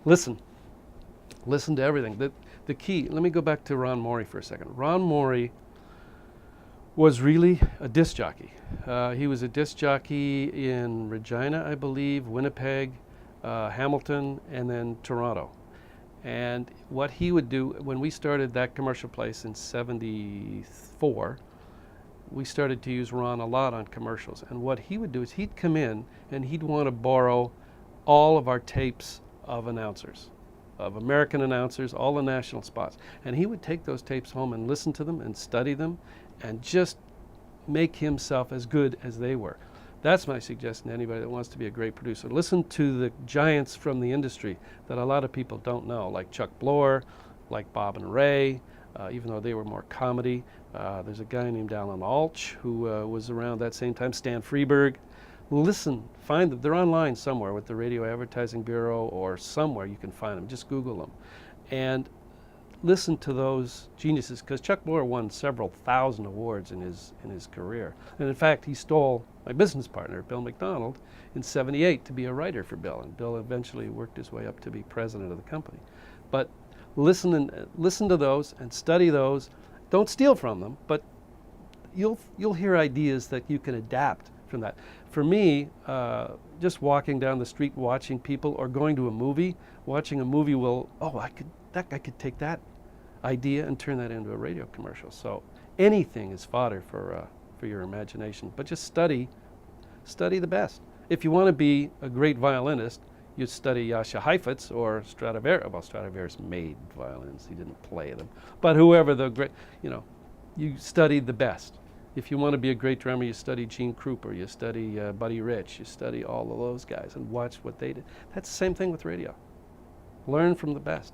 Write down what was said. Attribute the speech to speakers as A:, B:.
A: Listen. Listen to everything. The key, let me go back to Ron Morey for a second. Ron Morey was really a disc jockey. He was a disc jockey in Regina, I believe, Winnipeg, Hamilton, and then Toronto. And what he would do, when we started that commercial place in '74, we started to use Ron a lot on commercials. And what he would do is he'd come in and he'd want to borrow all of our tapes of announcers, of American announcers, all the national spots. And he would take those tapes home and listen to them and study them and just make himself as good as they were. That's my suggestion to anybody that wants to be a great producer. Listen to the giants from the industry that a lot of people don't know, like Chuck Bloor, like Bob and Ray, even though they were more comedy. There's a guy named Alan Alch who was around that same time, Stan Freberg. Listen, find them. They're online somewhere with the Radio Advertising Bureau or somewhere you can find them. Just Google them. And listen to those geniuses, because Chuck Bloor won several thousand awards in his career. And in fact, he stole my business partner, Bill McDonald, in '78 to be a writer for Bill. And Bill eventually worked his way up to be president of the company. But listen to those and study those. Don't steal from them, but you'll hear ideas that you can adapt from that. For me, just walking down the street watching people or going to a movie, watching a movie will, I could take that idea and turn that into a radio commercial. So anything is fodder for your imagination, but just study the best. If you want to be a great violinist, you study Jascha Heifetz or Stradivarius. Well, Stradivarius made violins, he didn't play them. But whoever the great, you study the best. If you want to be a great drummer, you study Gene Krupa, you study Buddy Rich, you study all of those guys and watch what they did. That's the same thing with radio. Learn from the best.